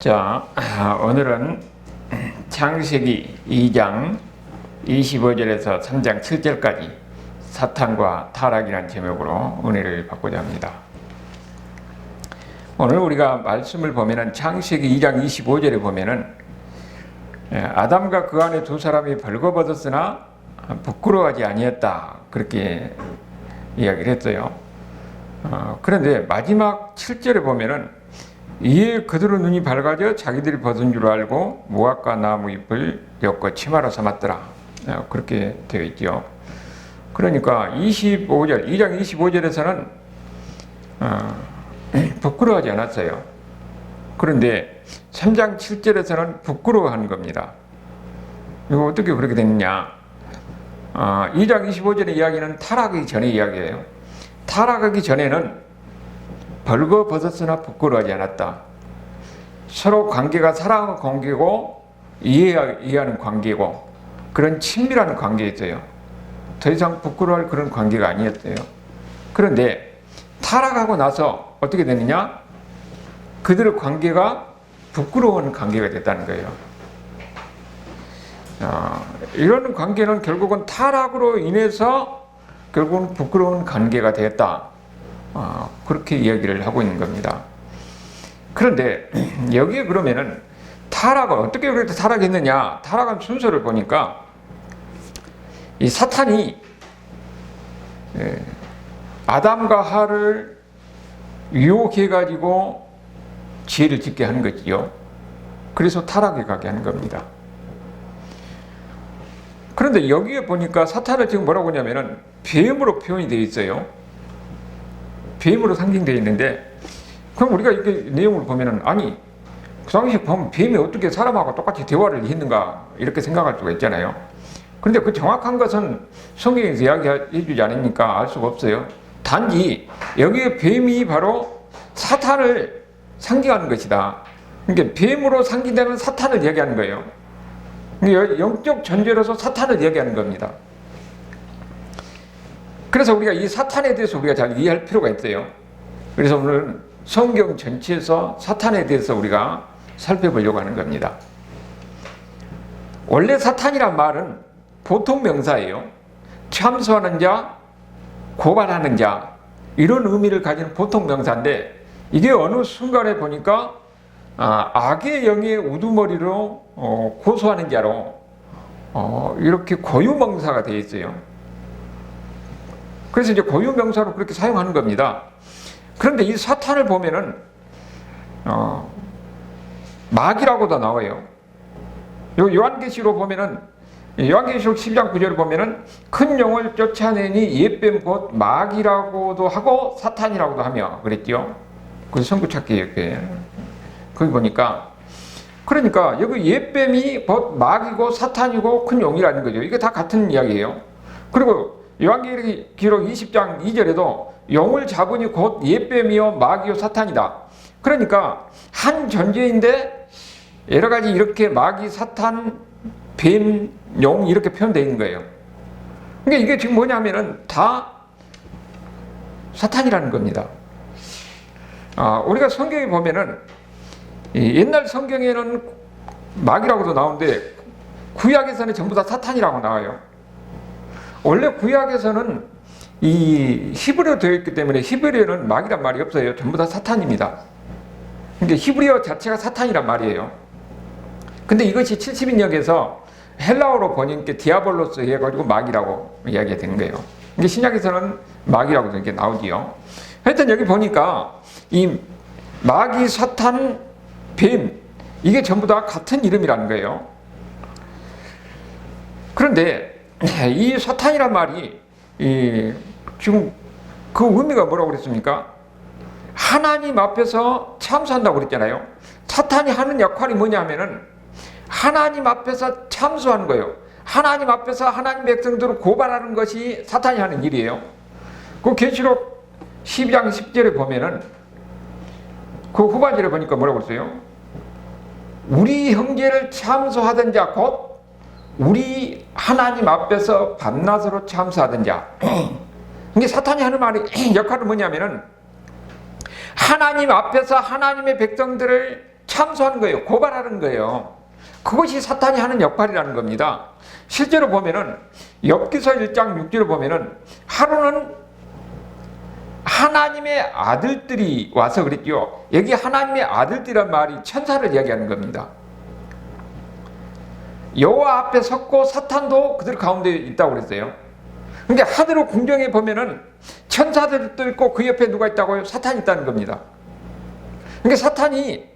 자, 오늘은 창세기 2장 25절에서 3장 7절까지 사탄과 타락이라는 제목으로 은혜를 받고자 합니다. 오늘 우리가 말씀을 보면은 창세기 2장 25절에 보면은 아담과 그 안에 두 사람이 벌거벗었으나 부끄러워하지 아니했다, 그렇게 이야기를 했어요. 그런데 마지막 7절에 보면은 이에 그들의 눈이 밝아져 자기들이 벗은 줄 알고 무화과 나무 잎을 엮어 치마로 삼았더라, 그렇게 되어 있죠. 그러니까 2장 25절에서는 부끄러워하지 않았어요. 그런데 3장 7절에서는 부끄러워하는 겁니다. 이거 어떻게 그렇게 됐느냐? 2장 25절의 이야기는 타락하기 전의 이야기예요. 타락하기 전에는 벌거벗었으나 부끄러워하지 않았다. 서로 관계가 사랑의 관계고 이해하는 관계고 그런 친밀한 관계였어요. 더 이상 부끄러워할 그런 관계가 아니었어요. 그런데 타락하고 나서 어떻게 되느냐? 그들의 관계가 부끄러운 관계가 됐다는 거예요. 이런 관계는 결국은 타락으로 인해서 결국은 부끄러운 관계가 되었다, 그렇게 이야기를 하고 있는 겁니다. 그런데 여기에 그러면은 타락은 어떻게 그렇게 타락했느냐? 타락한 순서를 보니까 이 사탄이 아담과 하를 유혹해 가지고 죄를 짓게 하는 거지요. 그래서 타락에 가게 하는 겁니다. 그런데 여기에 보니까 사탄을 지금 뭐라고 하냐면은 뱀으로 표현이 되어 있어요. 뱀으로 상징되어 있는데, 그럼 우리가 이렇게 내용을 보면은, 아니, 그 당시에 보면 뱀이 어떻게 사람하고 똑같이 대화를 했는가, 이렇게 생각할 수가 있잖아요. 그런데 그 정확한 것은 성경에서 이야기해 주지 않으니까 알 수가 없어요. 단지 여기에 뱀이 바로 사탄을 상징하는 것이다. 그러니까 뱀으로 상징되는 사탄을 얘기하는 거예요. 영적 존재로서 사탄을 얘기하는 겁니다. 그래서 우리가 이 사탄에 대해서 우리가 잘 이해할 필요가 있어요. 그래서 오늘은 성경 전체에서 사탄에 대해서 우리가 살펴보려고 하는 겁니다. 원래 사탄이란 말은 보통 명사예요. 참소하는 자, 고발하는 자, 이런 의미를 가진 보통 명사인데, 이게 어느 순간에 보니까 악의 영의 우두머리로 고소하는 자로 이렇게 고유명사가 되어 있어요. 그래서 이제 고유명사로 그렇게 사용하는 겁니다. 그런데 이 사탄을 보면은 마귀라고도 나와요. 요한계시록 보면은, 요한계시록 10장 9절을 보면은 큰 영을 쫓아내니 옛뱀 곧 마귀라고도 하고 사탄이라고도 하며 그랬죠. 그 성구찾기 이렇게 거기 보니까, 그러니까 여기 옛뱀이 곧 마귀고 사탄이고 큰 용이라는 거죠. 이게 다 같은 이야기예요. 그리고 요한계시록 20장 2절에도 용을 잡으니 곧 옛뱀이요 마귀요 사탄이다. 그러니까 한 존재인데 여러 가지 이렇게 마귀, 사탄, 뱀, 용 이렇게 표현되어 있는 거예요. 그러니까 이게 지금 뭐냐면은 다 사탄이라는 겁니다. 우리가 성경에 보면은 옛날 성경에는 마귀라고도 나오는데 구약에서는 전부 다 사탄이라고 나와요. 원래 구약에서는 이 히브리어 되어 있기 때문에 히브리어는 마귀란 말이 없어요. 전부 다 사탄입니다. 그러니까 히브리어 자체가 사탄이란 말이에요. 근데 이것이 70인역에서 헬라어로 번역해 디아볼로스 해가지고 마귀라고 이야기가 되는 거예요. 이게 신약에서는 마귀라고 이렇게 나오지요. 하여튼 여기 보니까 이 마귀, 사탄, 뱀, 이게 전부 다 같은 이름이라는 거예요. 그런데 이 사탄이란 말이 지금 그 의미가 뭐라고 그랬습니까? 하나님 앞에서 참수한다고 그랬잖아요. 사탄이 하는 역할이 뭐냐 하면은 하나님 앞에서 참수하는 거예요. 하나님 앞에서 하나님 백성들을 고발하는 것이 사탄이 하는 일이에요. 그 계시록 12장 10절에 보면은 그 후반절에 보니까 뭐라고 그랬어요? 우리 형제를 참수하던 자 곧 우리 하나님 앞에서 밤낮으로 참수하던 자. 이게 사탄이 하는 말이 역할은 뭐냐면은 하나님 앞에서 하나님의 백성들을 참소하는 거예요. 고발하는 거예요. 그것이 사탄이 하는 역할이라는 겁니다. 실제로 보면은 욥기서 1장 6절을 보면은 하루는 하나님의 아들들이 와서 그랬죠. 여기 하나님의 아들들이란 말이 천사를 이야기하는 겁니다. 여호와 앞에 섰고 사탄도 그들 가운데 있다고 그랬어요. 그러니까 하늘의 궁정에 보면은 천사들도 있고 그 옆에 누가 있다고요? 사탄이 있다는 겁니다. 그러니까 사탄이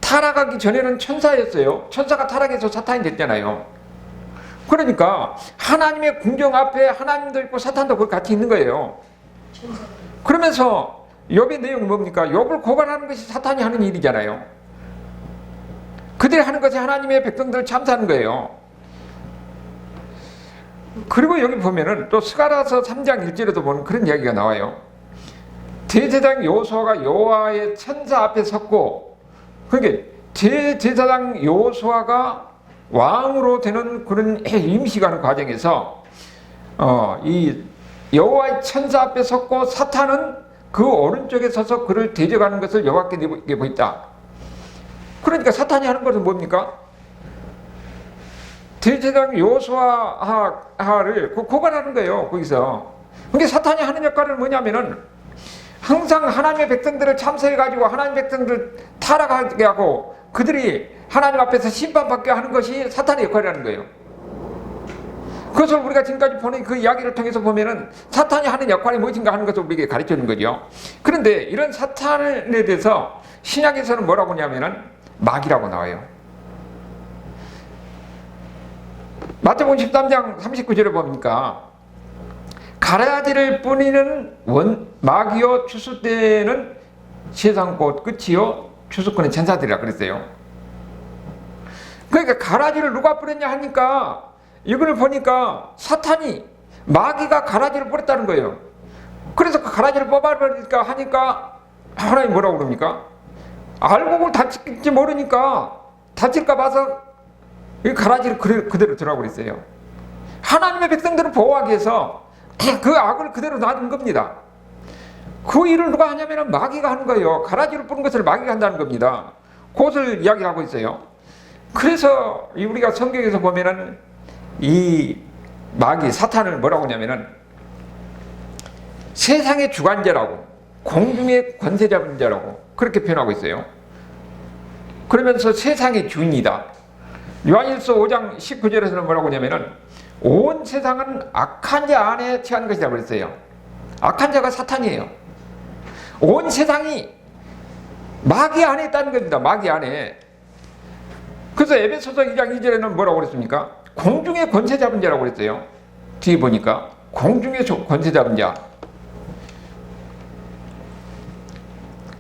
타락하기 전에는 천사였어요. 천사가 타락해서 사탄이 됐잖아요. 그러니까 하나님의 궁정 앞에 하나님도 있고 사탄도 거기 같이 있는 거예요. 그러면서 욥의 내용이 뭡니까? 욥을 고발하는 것이 사탄이 하는 일이잖아요. 그들이 하는 것이 하나님의 백성들을 참사하는 거예요. 그리고 여기 보면은 또 스가랴서 3장 1절에도 보면 그런 이야기가 나와요. 대제사장 여호수아가 여호와의 천사 앞에 섰고, 그러니까 대제사장 여호수아가 왕으로 되는 그런 임시가는 과정에서 이 여호와의 천사 앞에 섰고 사탄은 그 오른쪽에 서서 그를 대적하는 것을 여호와께 보였다. 그러니까 사탄이 하는 것은 뭡니까? 대제사장 여호수아를 고발하는 거예요. 거기서. 그러니까 사탄이 하는 역할은 뭐냐면은 항상 하나님의 백성들을 참소해가지고 하나님 백성들을 타락하게 하고 그들이 하나님 앞에서 심판받게 하는 것이 사탄의 역할이라는 거예요. 그것을 우리가 지금까지 보는 그 이야기를 통해서 보면은 사탄이 하는 역할이 무엇인가 하는 것을 우리에게 가르쳐 주는 거죠. 그런데 이런 사탄에 대해서 신약에서는 뭐라고 하냐면은 마귀라고 나와요. 마태복음 13장 39절에 보니까 가라지를 뿌리는 마귀요 추수때는 세상 곧 끝이요 추수꾼은 천사들이라 그랬어요. 그러니까 가라지를 누가 뿌렸냐 하니까 이걸 보니까 사탄이 마귀가 가라지를 뿌렸다는 거예요. 그래서 그 가라지를 뽑아버릴까 하니까 하나님 뭐라고 그럽니까? 알고 다칠지 모르니까 다칠까 봐서 이 가라지를 그대로 들어가고 있어요. 하나님의 백성들을 보호하기 위해서 그 악을 그대로 놔둔 겁니다. 그 일을 누가 하냐면 마귀가 하는 거예요. 가라지를 뿌린 것을 마귀가 한다는 겁니다. 그것을 이야기하고 있어요. 그래서 우리가 성경에서 보면은 이 마귀 사탄을 뭐라고 하냐면은 세상의 주관자라고 공중의 권세 잡은 자라고 그렇게 표현하고 있어요. 그러면서 세상의 주인이다. 요한일서 5장 19절에서는 뭐라고 하냐면은 온 세상은 악한 자 안에 처한 것이라고 그랬어요. 악한 자가 사탄이에요. 온 세상이 마귀 안에 있다는 겁니다. 마귀 안에. 그래서 에베소서 2장 2절에는 뭐라고 그랬습니까? 공중의 권세 잡은 자라고 그랬어요. 뒤에 보니까 공중의 권세 잡은 자.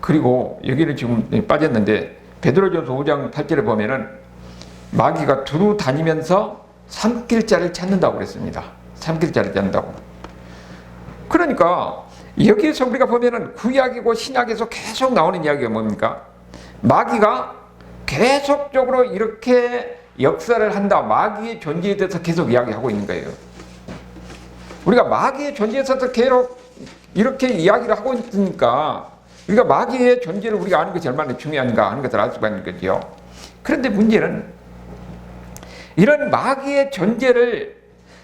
그리고 여기는 지금 빠졌는데 베드로전서 5장 8절에 보면은 마귀가 두루 다니면서 삼킬 자를 찾는다고 그랬습니다. 삼킬 자를 찾는다고. 그러니까 여기에서 우리가 보면은 구약이고 신약에서 계속 나오는 이야기가 뭡니까? 마귀가 계속적으로 이렇게 역사를 한다. 마귀의 존재에 대해서 계속 이야기하고 있는 거예요. 우리가 마귀의 존재에 대해서 계속 이렇게 이야기를 하고 있으니까 우리가 마귀의 존재를 우리가 아는 것이 얼마나 중요한가 하는 것을 알 수가 있는 거죠. 그런데 문제는 이런 마귀의 존재를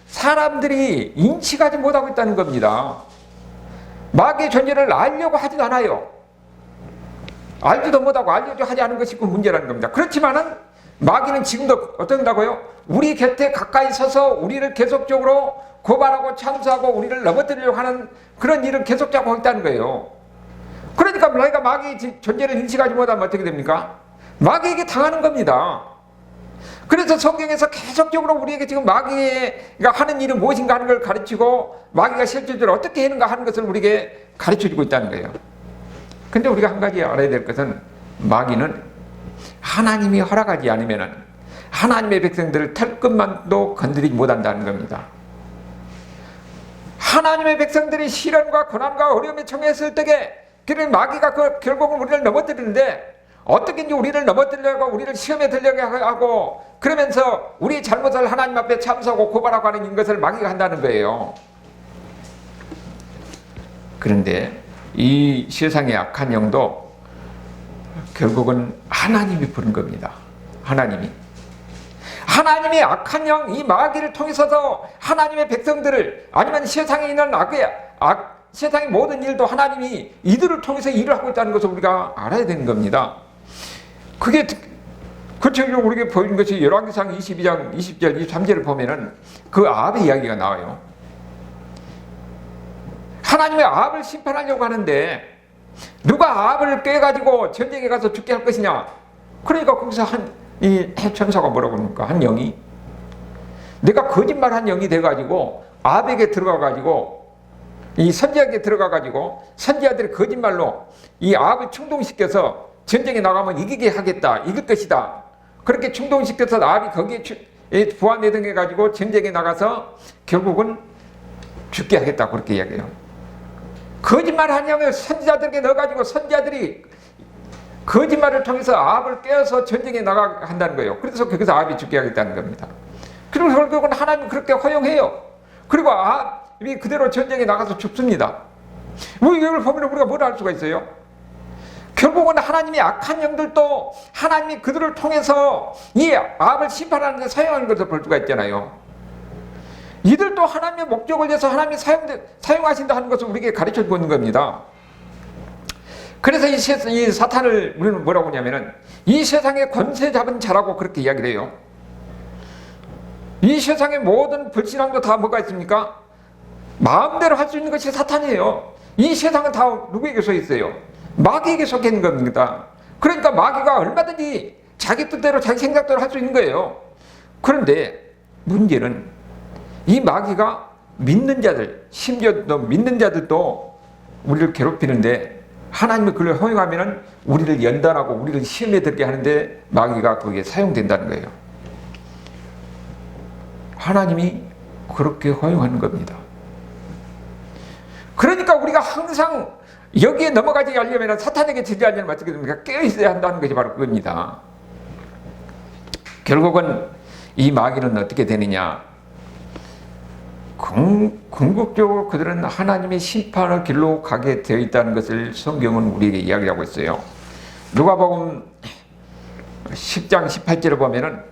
사람들이 인식하지 못하고 있다는 겁니다. 마귀의 존재를 알려고 하지도 않아요. 알지도 못하고 알려고 하지 않은 것이 그 문제라는 겁니다. 그렇지만은 마귀는 지금도 어떤다고요? 우리 곁에 가까이 서서 우리를 계속적으로 고발하고 참수하고 우리를 넘어뜨리려고 하는 그런 일을 계속 하고 있다는 거예요. 그러니까 너희가 마귀의 존재를 인식하지 못하면 어떻게 됩니까? 마귀에게 당하는 겁니다. 그래서 성경에서 계속적으로 우리에게 지금 마귀가 하는 일은 무엇인가 하는 걸 가르치고 마귀가 실질적으로 어떻게 하는가 하는 것을 우리에게 가르쳐주고 있다는 거예요. 근데 우리가 한 가지 알아야 될 것은 마귀는 하나님이 허락하지 않으면 하나님의 백성들을 털끝만도 건드리지 못한다는 겁니다. 하나님의 백성들이 시련과 고난과 어려움에 처했을 때에 그런 마귀가 결국은 우리를 넘어뜨리는데 어떻게 이제 우리를 넘어뜨리려고 우리를 시험에 들려고 하고 그러면서 우리의 잘못을 하나님 앞에 참소하고 고발하고 하는 것을 마귀가 한다는 거예요. 그런데 이 세상의 악한 영도 결국은 하나님이 부른 겁니다. 하나님이 악한 영, 이 마귀를 통해서도 하나님의 백성들을, 아니면 세상에 있는 세상의 모든 일도 하나님이 이들을 통해서 일을 하고 있다는 것을 우리가 알아야 되는 겁니다. 그게 구체적으로 우리에게 보이는 것이 열왕기상 22장 20절 23절을 보면은 그 아합의 이야기가 나와요. 하나님의 아합을 심판하려고 하는데 누가 아합을 깨가지고 전쟁에 가서 죽게 할 것이냐. 그러니까 거기서 이 천사가 뭐라고 그럽니까? 한 영이 내가 거짓말한 영이 돼가지고 아합에게 들어가가지고 이 선지자에게 들어가가지고 선지자들이 거짓말로 이 아합을 충동시켜서 전쟁에 나가면 이기게 하겠다, 이길 것이다. 그렇게 충동시켜서 아합이 거기에 부안내등해가지고 전쟁에 나가서 결국은 죽게 하겠다, 그렇게 이야기해요. 거짓말한 영을 선지자들에게 넣어가지고 선지자들이 거짓말을 통해서 아합을 깨어서 전쟁에 나가게 한다는 거예요. 그래서 거기서 아합이 죽게 하겠다는 겁니다. 그리고 결국은 하나님은 그렇게 허용해요. 그리고 아합이 그대로 전쟁에 나가서 죽습니다. 이걸 보면 우리가 뭘 알 수가 있어요? 결국은 하나님이 악한 영들도 하나님이 그들을 통해서 이 아합을 심판하는 데 사용하는 것을 볼 수가 있잖아요. 이들도 하나님의 목적을 위해서 하나님이 사용하신다 하는 것을 우리에게 가르쳐 주고 있는 겁니다. 그래서 이 사탄을 우리는 뭐라고 하냐면은 이 세상의 권세 잡은 자라고 그렇게 이야기를 해요. 이 세상의 모든 불신앙도 다 뭐가 있습니까? 마음대로 할 수 있는 것이 사탄이에요. 이 세상은 다 누구에게 서 있어요? 마귀에게 속해 있는 겁니다. 그러니까 마귀가 얼마든지 자기 뜻대로 자기 생각대로 할 수 있는 거예요. 그런데 문제는 이 마귀가 믿는 자들, 심지어 또 믿는 자들도 우리를 괴롭히는데 하나님이 그걸 허용하면 우리를 연단하고 우리를 시험에 들게 하는데 마귀가 거기에 사용된다는 거예요. 하나님이 그렇게 허용하는 겁니다. 그러니까 우리가 항상 여기에 넘어가지 않으려면 사탄에게 지지 않으려면 어떻게 됩니까? 깨어있어야 한다는 것이 바로 그겁니다. 결국은 이 마귀는 어떻게 되느냐? 궁극적으로 그들은 하나님의 심판의 길로 가게 되어 있다는 것을 성경은 우리에게 이야기하고 있어요. 누가복음 10장 18절을 보면은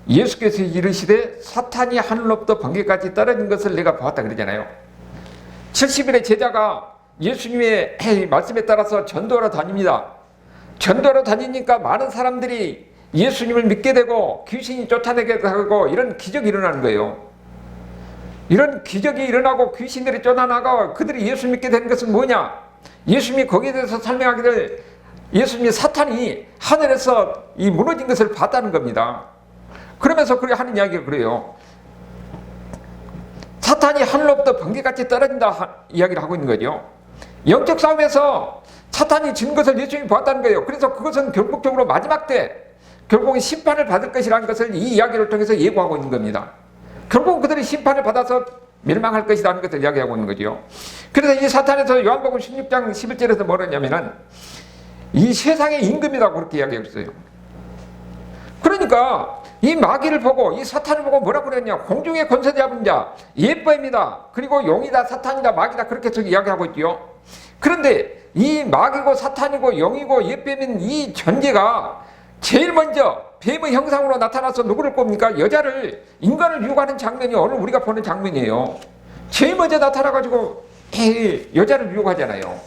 예수께서 이르시되 사탄이 하늘로부터 번개같이 떨어진 것을 내가 보았다 그러잖아요. 70일의 제자가 예수님의 말씀에 따라서 전도하러 다닙니다. 전도하러 다니니까 많은 사람들이 예수님을 믿게 되고 귀신이 쫓아내게 하고 이런 기적이 일어나는 거예요. 이런 기적이 일어나고 귀신들이 쫓아나가 그들이 예수 믿게 되는 것은 뭐냐? 예수님이 거기에 대해서 설명하기를 예수님이 사탄이 하늘에서 이 무너진 것을 봤다는 겁니다. 그러면서 그렇게 하는 이야기가 그래요. 사탄이 하늘로부터 번개같이 떨어진다 이야기를 하고 있는 거죠. 영적 싸움에서 사탄이 진 것을 예수님이 봤다는 거예요. 그래서 그것은 결국적으로 마지막 때 결국은 심판을 받을 것이라는 것을 이 이야기를 통해서 예고하고 있는 겁니다. 결국 그들이 심판을 받아서 멸망할 것이라는 것을 이야기하고 있는 거죠. 그래서 이 사탄에서 요한복음 16장 11절에서 뭐라냐면은 이 세상의 임금이라고 그렇게 이야기하고 있어요. 그러니까 이 마귀를 보고 이 사탄을 보고 뭐라고 그랬냐? 공중의 권세 잡은 자 예뻐입니다. 그리고 용이다, 사탄이다, 마귀다 그렇게 이야기하고 있죠. 그런데 이 마귀고 사탄이고 용이고 예뱀인 이 존재가 제일 먼저 뱀의 형상으로 나타나서 누구를 꼽니까? 여자를, 인간을 유혹하는 장면이 오늘 우리가 보는 장면이에요. 제일 먼저 나타나가지고 여자를 유혹하잖아요.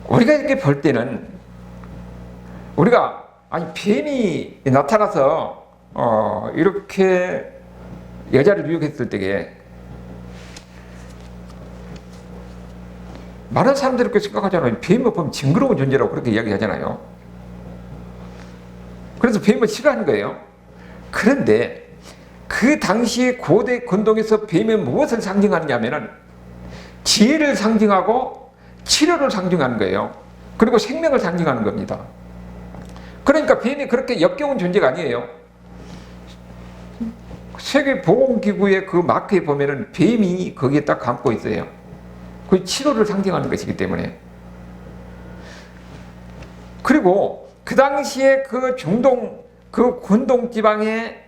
우리가 이렇게 볼 때는 우리가 뱀이 나타나서 이렇게 여자를 유혹했을 때에 많은 사람들이 그렇게 생각하잖아요. 뱀을 보면 징그러운 존재라고 그렇게 이야기하잖아요. 그래서 뱀을 싫어하는 거예요. 그런데 그 당시에 고대 건동에서 뱀이 무엇을 상징하느냐면은 지혜를 상징하고 치료를 상징하는 거예요. 그리고 생명을 상징하는 겁니다. 그러니까 뱀이 그렇게 역겨운 존재가 아니에요. 세계보건기구의 그 마크에 보면은 뱀이 거기에 딱 감고 있어요. 그 치료를 상징하는 것이기 때문에. 그리고 그 당시에 그 중동, 그 군동 지방의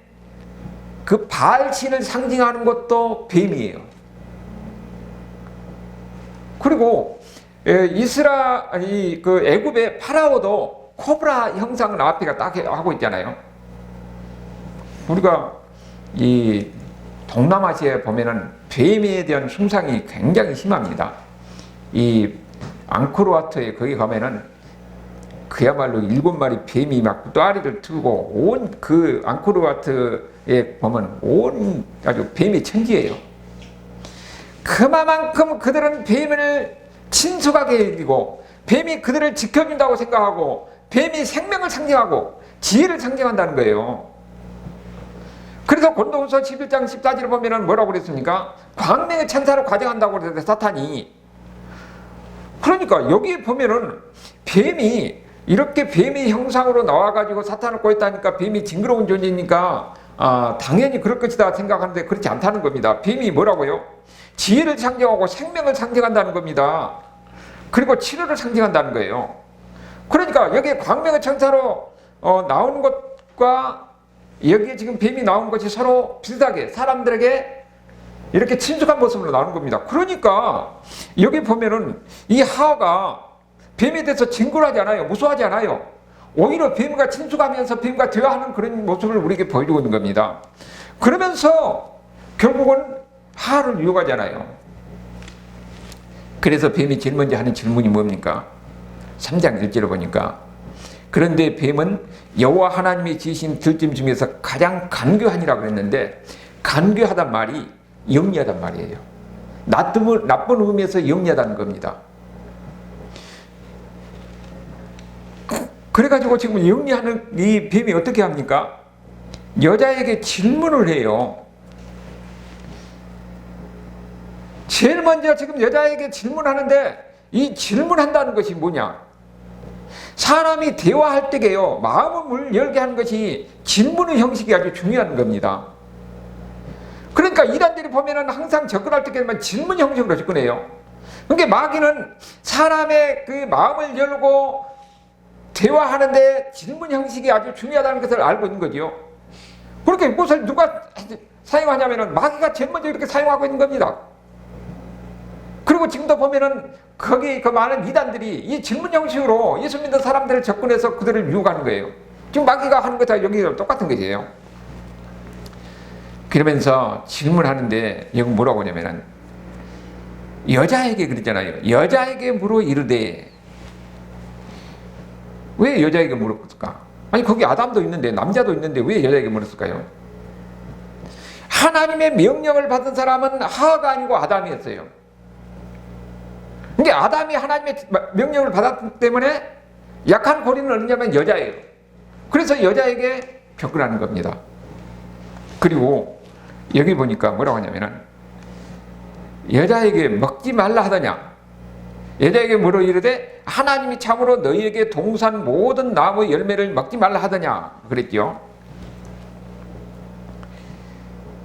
그 바알신을 상징하는 것도 뱀이에요. 그리고 그 애굽의 파라오도 코브라 형상을 앞에가 딱 하고 있잖아요. 우리가 이 동남아시아에 보면은 뱀에 대한 숭상이 굉장히 심합니다. 이 앙코르와트에 거기 가면은 그야말로 7마리 뱀이 막 또아리를 틀고 온 그 앙코르와트에 보면 온 아주 뱀이 천지예요. 그만큼 그들은 뱀을 친숙하게 여기고 뱀이 그들을 지켜준다고 생각하고 뱀이 생명을 상징하고 지혜를 상징한다는 거예요. 그래서 고린도후서 11장 14절을 보면은 뭐라고 그랬습니까? 광명의 천사로 가정한다고 그랬는데 사탄이. 그러니까 여기 보면은 뱀이 이렇게 뱀의 형상으로 나와가지고 사탄을 꼬였다니까 뱀이 징그러운 존재니까 당연히 그럴 것이다 생각하는데 그렇지 않다는 겁니다. 뱀이 뭐라고요? 지혜를 상징하고 생명을 상징한다는 겁니다. 그리고 치료를 상징한다는 거예요. 그러니까 여기에 광명의 천사로 나오는 것과 여기에 지금 뱀이 나온 것이 서로 비슷하게 사람들에게 이렇게 친숙한 모습으로 나오는 겁니다. 그러니까 여기 보면은 이 하와가 뱀에 대해서 징그러하지 않아요. 무서워하지 않아요. 오히려 뱀과 친숙하면서 뱀과 대화하는 그런 모습을 우리에게 보여주고 있는 겁니다. 그러면서 결국은 하와를 유혹하잖아요. 그래서 뱀이 제일 먼저 하는 질문이 뭡니까? 3장 1절을 보니까 그런데 뱀은 여호와 하나님이 지으신 들짐 중에서 가장 간교하니라고 그랬는데 간교하단 말이 영리하단 말이에요. 나쁜 의미에서 영리하다는 겁니다. 그래가지고 지금 영리하는 이 뱀이 어떻게 합니까? 여자에게 질문을 해요. 제일 먼저 지금 여자에게 질문하는데 이 질문한다는 것이 뭐냐? 사람이 대화할 때게요, 마음을 열게 하는 것이 질문의 형식이 아주 중요한 겁니다. 그러니까 이단들이 보면은 항상 접근할 때에만 질문 형식으로 접근해요. 그러니까 마귀는 사람의 그 마음을 열고 대화하는데 질문 형식이 아주 중요하다는 것을 알고 있는 거죠. 그렇게 이것을 누가 사용하냐면은 마귀가 제일 먼저 이렇게 사용하고 있는 겁니다. 그리고 지금도 보면은 거기 그 많은 이단들이 이 질문 형식으로 예수 믿는 사람들을 접근해서 그들을 유혹하는 거예요. 지금 마귀가 하는 것과 여기가 똑같은 것이에요. 그러면서 질문하는데 여기 뭐라고 하냐면은 여자에게 그랬잖아요. 여자에게 물어 이르되. 왜 여자에게 물었을까? 아니 거기 아담도 있는데 남자도 있는데 왜 여자에게 물었을까요? 하나님의 명령을 받은 사람은 하와가 아니고 아담이었어요. 그러니까 아담이 하나님의 명령을 받았기 때문에 약한 고리는 어디냐면 여자예요. 그래서 여자에게 접근하는 겁니다. 그리고 여기 보니까 뭐라고 하냐면은 여자에게 먹지 말라 하더냐? 여자에게 물어 이르되 하나님이 참으로 너희에게 동산 모든 나무의 열매를 먹지 말라 하더냐? 그랬죠.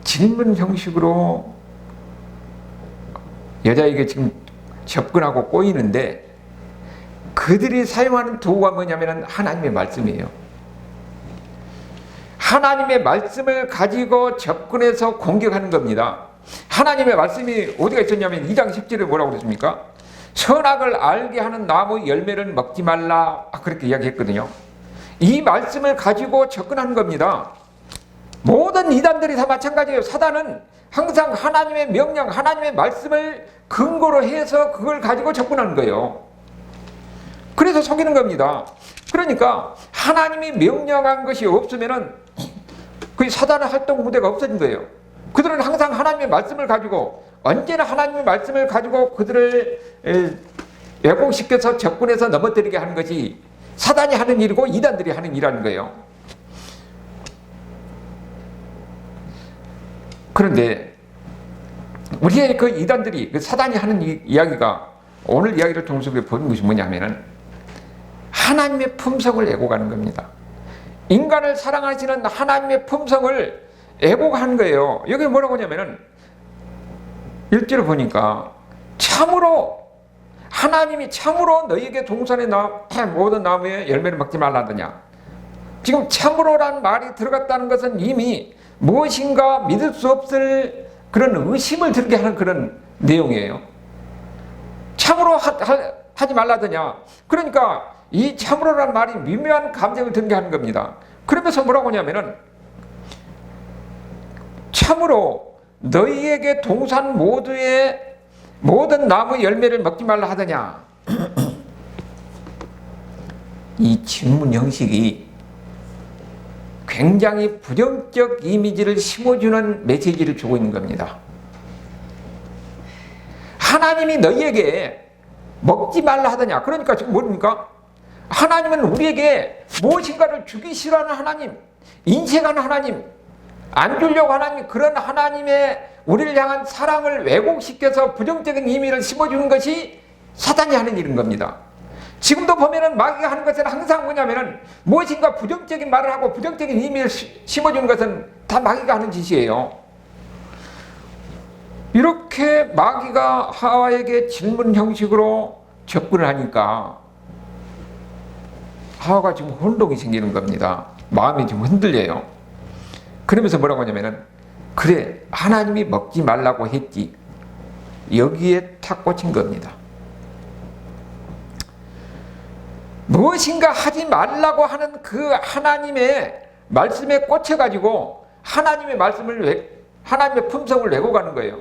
질문 형식으로 여자에게 지금 접근하고 꼬이는데 그들이 사용하는 도구가 뭐냐면 하나님의 말씀이에요. 하나님의 말씀을 가지고 접근해서 공격하는 겁니다. 하나님의 말씀이 어디가 있었냐면 2장 10절에 뭐라고 그랬습니까? 선악을 알게 하는 나무 열매를 먹지 말라 그렇게 이야기했거든요. 이 말씀을 가지고 접근하는 겁니다. 모든 이단들이 다 마찬가지예요. 사단은 항상 하나님의 명령, 하나님의 말씀을 근거로 해서 그걸 가지고 접근하는 거예요. 그래서 속이는 겁니다. 그러니까 하나님이 명령한 것이 없으면은 그 사단의 활동 무대가 없어진 거예요. 그들은 항상 하나님의 말씀을 가지고 언제나 하나님의 말씀을 가지고 그들을 왜곡시켜서 접근해서 넘어뜨리게 하는 것이 사단이 하는 일이고 이단들이 하는 일이라는 거예요. 그런데 우리의 그 이단들이 그 사단이 하는 이야기가 오늘 이야기를 통해서 보는 것이 뭐냐면은 하나님의 품성을 왜곡하는 겁니다. 인간을 사랑하시는 하나님의 품성을 왜곡하는 거예요. 여기 뭐라고 하냐면은 1절을 보니까 참으로 하나님이 참으로 너희에게 동산의 모든 나무의 열매를 먹지 말라 하더냐. 지금 참으로라는 말이 들어갔다는 것은 이미 무엇인가 믿을 수 없을 그런 의심을 들게 하는 그런 내용이에요. 참으로 하지 말라더냐. 그러니까 이 참으로란 말이 미묘한 감정을 들게 하는 겁니다. 그러면서 뭐라고 하냐면은 참으로 너희에게 동산 모두의 모든 나무 열매를 먹지 말라 하더냐. 이 질문 형식이 굉장히 부정적 이미지를 심어주는 메시지를 주고 있는 겁니다. 하나님이 너희에게 먹지 말라 하더냐. 그러니까 지금 뭡니까? 하나님은 우리에게 무엇인가를 주기 싫어하는 하나님, 인색하는 하나님, 안 주려고 하나님, 그런 하나님의 우리를 향한 사랑을 왜곡시켜서 부정적인 의미를 심어주는 것이 사단이 하는 일인 겁니다. 지금도 보면은 마귀가 하는 것은 항상 뭐냐면은 무엇인가 부정적인 말을 하고 부정적인 의미를 심어주는 것은 다 마귀가 하는 짓이에요. 이렇게 마귀가 하와에게 질문 형식으로 접근을 하니까 하와가 지금 혼동이 생기는 겁니다. 마음이 지금 흔들려요. 그러면서 뭐라고 하냐면은 그래, 하나님이 먹지 말라고 했지. 여기에 탁 꽂힌 겁니다. 무엇인가 하지 말라고 하는 그 하나님의 말씀에 꽂혀가지고 하나님의 하나님의 품성을 내고 가는 거예요.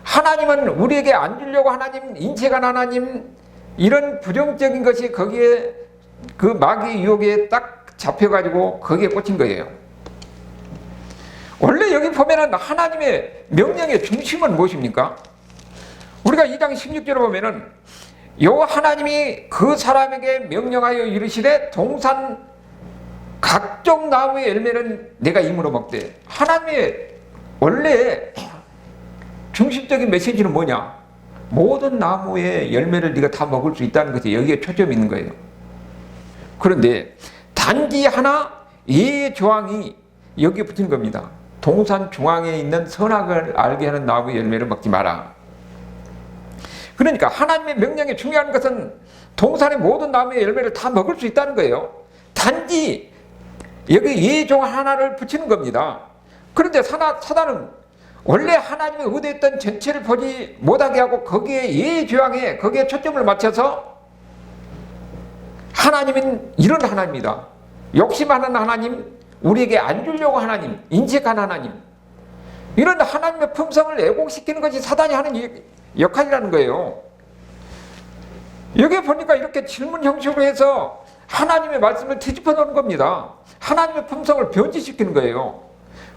하나님은 우리에게 안 주려고 하나님, 인색한 하나님, 이런 부정적인 것이 거기에 그 마귀의 유혹에 딱 잡혀가지고 거기에 꽂힌 거예요. 원래 여기 보면은 하나님의 명령의 중심은 무엇입니까? 우리가 2장 16절에 보면은 요 하나님이 그 사람에게 명령하여 이르시되 동산 각종 나무의 열매는 내가 임으로 먹되. 하나님의 원래 중심적인 메시지는 뭐냐? 모든 나무의 열매를 네가 다 먹을 수 있다는 것이 여기에 초점이 있는 거예요. 그런데 단지 하나 이 조항이 여기에 붙은 겁니다. 동산 중앙에 있는 선악을 알게 하는 나무의 열매를 먹지 마라. 그러니까 하나님의 명령에 중요한 것은 동산의 모든 나무의 열매를 다 먹을 수 있다는 거예요. 단지 여기 예종 하나를 붙이는 겁니다. 그런데 사단은 원래 하나님이 의도했던 전체를 보지 못하게 하고 거기에 예조항에 거기에 초점을 맞춰서 하나님은 이런 하나님이다. 욕심하는 하나님, 우리에게 안 주려고 하나님, 인색한 하나님, 이런 하나님의 품성을 왜곡시키는 것이 사단이 하는 역할이라는 거예요. 여기 보니까 이렇게 질문 형식으로 해서 하나님의 말씀을 뒤집어 놓은 겁니다. 하나님의 품성을 변질시키는 거예요.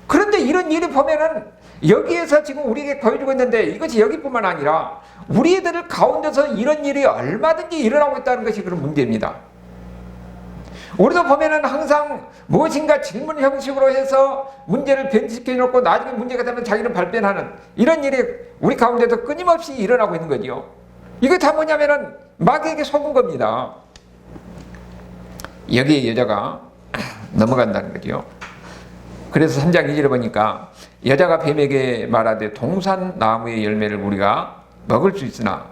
그런데 이런 일이 보면은 여기에서 지금 우리에게 보여주고 있는데 이것이 여기뿐만 아니라 우리 애들 가운데서 이런 일이 얼마든지 일어나고 있다는 것이 그런 문제입니다. 우리도 보면은 항상 무엇인가 질문 형식으로 해서 문제를 변질시켜 놓고 나중에 문제가 되면 자기는 발변하는 이런 일이 우리 가운데도 끊임없이 일어나고 있는 거죠. 이거 다 뭐냐면은 마귀에게 속은 겁니다. 여기에 여자가 넘어간다는 거죠. 그래서 3장 2절에 보니까 여자가 뱀에게 말하되 동산 나무의 열매를 우리가 먹을 수 있으나,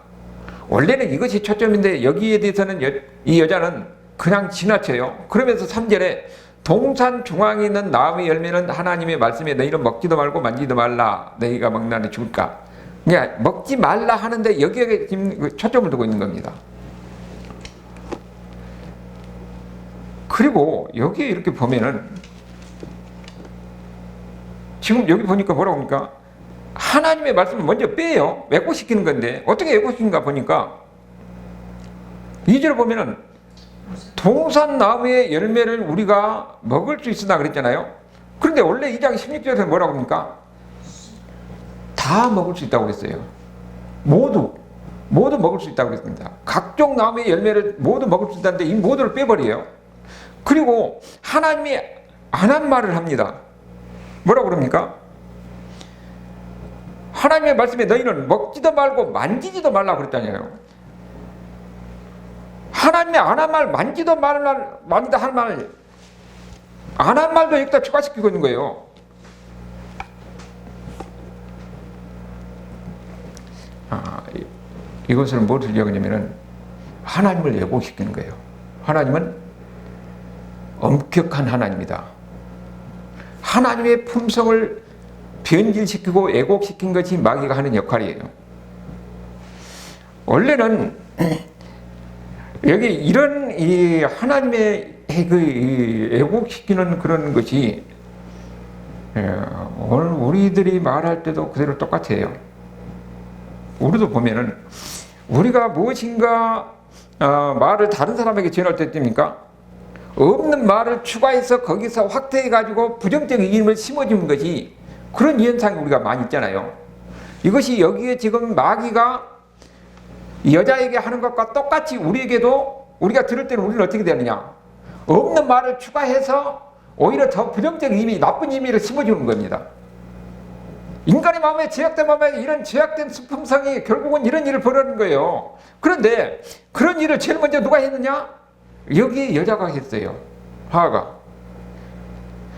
원래는 이것이 초점인데 여기에 대해서는 이 여자는 그냥 지나쳐요. 그러면서 3절에 동산 중앙에 있는 나무의 열매는 하나님의 말씀에 너희는 먹지도 말고 만지도 말라, 너희가 먹나니 죽을까. 그러니까 먹지 말라 하는데 여기에 지금 초점을 두고 있는 겁니다. 그리고 여기에 이렇게 보면은 지금 여기 보니까 뭐라고 합니까? 하나님의 말씀을 먼저 빼요. 왜곡시키는 건데 어떻게 왜곡시킨가 보니까 2절을 보면은 동산 나무의 열매를 우리가 먹을 수 있으나 그랬잖아요. 그런데 원래 2장 16절에서 뭐라고 합니까? 다 먹을 수 있다고 그랬어요. 모두 먹을 수 있다고 그랬습니다. 각종 나무의 열매를 모두 먹을 수 있다는데 이 모두를 빼버려요. 그리고 하나님이 안 한 말을 합니다. 뭐라고 그럽니까? 하나님의 말씀에 너희는 먹지도 말고 만지지도 말라고 그랬잖아요. 하나님의 안 한 말, 만지다 할 말, 안 한 말도 여기다 추가시키고 있는 거예요. 이것을 뭘 하려고 하냐면은 하나님을 왜곡시키는 거예요. 하나님은 엄격한 하나님이다. 하나님의 품성을 변질시키고 왜곡시킨 것이 마귀가 하는 역할이에요. 원래는 여기 이런 이 하나님의 그 애국시키는 그런 것이 오늘 우리들이 말할 때도 그대로 똑같아요. 우리도 보면은 우리가 무엇인가 말을 다른 사람에게 전할 때 됩니까? 없는 말을 추가해서 거기서 확대해 가지고 부정적인 의미를 심어주는 것이 그런 현상이 우리가 많이 있잖아요. 이것이 여기에 지금 마귀가 여자에게 하는 것과 똑같이 우리에게도 우리가 들을 때는 우리는 어떻게 되느냐? 없는 말을 추가해서 오히려 더 부정적인 의미, 나쁜 의미를 심어주는 겁니다. 인간의 마음에 죄악된 마음에 이런 죄악된 수품성이 결국은 이런 일을 벌이는 거예요. 그런데 그런 일을 제일 먼저 누가 했느냐? 여기 여자가 했어요. 하하가.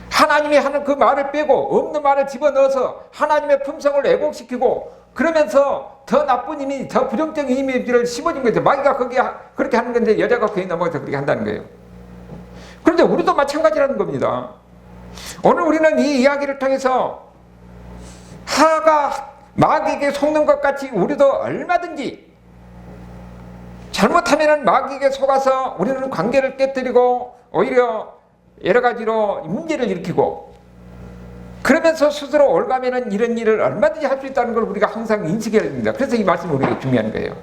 하나님이 하는 그 말을 빼고 없는 말을 집어넣어서 하나님의 품성을 왜곡시키고 그러면서 더 나쁜 의미, 더 부정적인 이미지를 심어준 거죠. 마귀가 거기에 그렇게 하는 건데 여자가 거기에 넘어가서 그렇게 한다는 거예요. 그런데 우리도 마찬가지라는 겁니다. 오늘 우리는 이 이야기를 통해서 하가 마귀에게 속는 것 같이 우리도 얼마든지 잘못하면 마귀에게 속아서 우리는 관계를 깨뜨리고 오히려 여러 가지로 문제를 일으키고 그러면서 스스로 올가면은 이런 일을 얼마든지 할 수 있다는 걸 우리가 항상 인식해야 됩니다. 그래서 이 말씀은 우리가 중요한 거예요.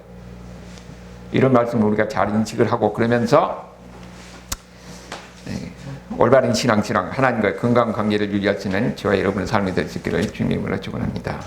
이런 말씀을 우리가 잘 인식을 하고 그러면서 올바른 신앙 하나님과의 건강한 관계를 유지할 수 있는 저와 여러분의 삶이 될 수 있기를 주님으로 축원합니다.